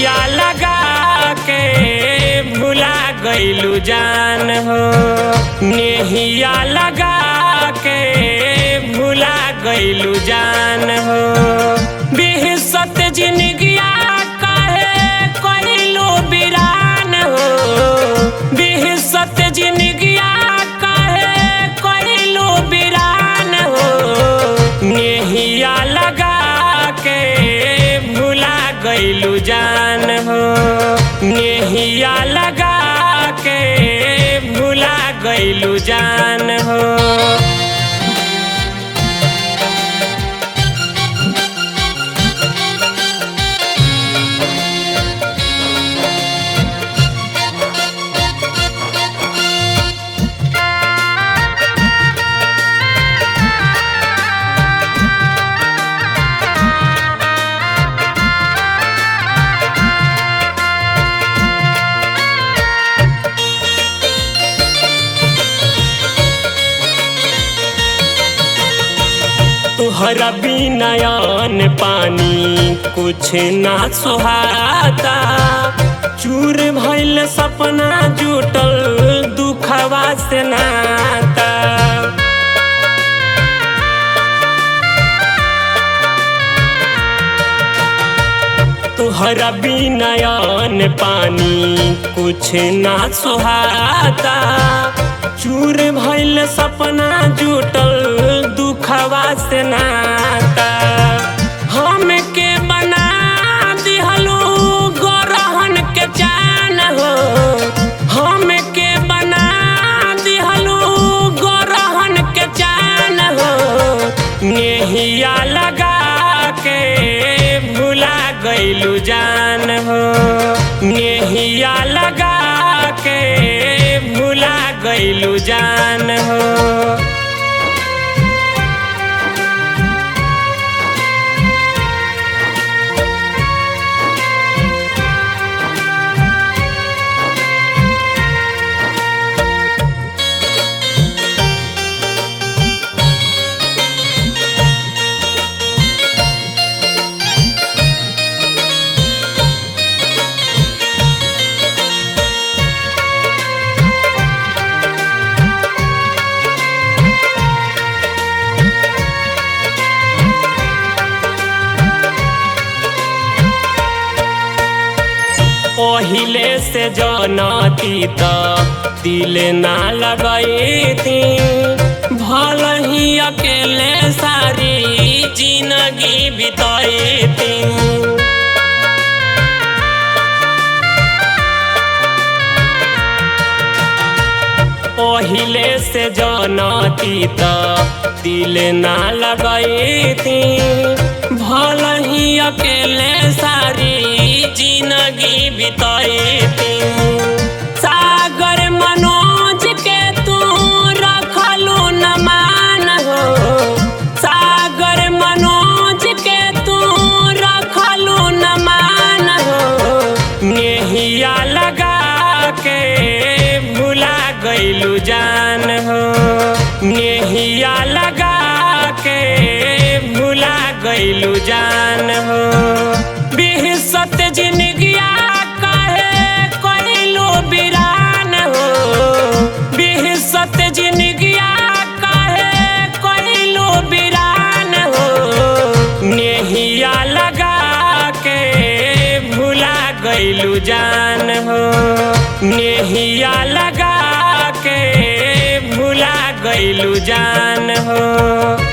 नेहिया लगा के भुला गइलू जान हो। नेहिया लगा के भुला गइलू जान हो। बिहसत जिंदगिया काहे कइलू वीरान हो। बिहसत जिंदगिया काहे कइलू वीरान हो। नेहिया लगा के भुला गइलू जान हो। नेहिया लगा के भुला गइलू जान हो। तुहरा बिनयन पानी कुछ ना सुहाता। चूर भइल सपना जुटल दुखवा से नाता। तुहरा बिनयन पानी कुछ ना सुहाता। चूर भइल सपना जुटल दुखवा से नाता। हमके बना दिहलू गोरहन के जान हो। हमके बना दिहलू गोरहन के जान हो। नेहिया लगा के भुला गइलू जान हो। नेहिया लगा के भुला गइलू जान हो। पहिले से जानती त दिल ना लगैती। भल ही अकेले सारी जिंदगी बितैती। पहिले से जानती त दिल ना लगैती। भल ही अकेले सारी जिंदगी बितैती। सागर मनोज के तू रखलू न मान हो। सागर मनोज के तू रखलू न मान हो। नेहिया लगा के भुला गइलू जान हो। नेहिया लगा के भुला गइलू जान हो। बिहसत जिंदगिया काहे कइलू वीरान हो। बिहसत जिंदगिया काहे कइलू वीरान हो। नेहिया लगा के भुला गइलू जान हो। नेहिया लगा के भुला गइलू जान हो।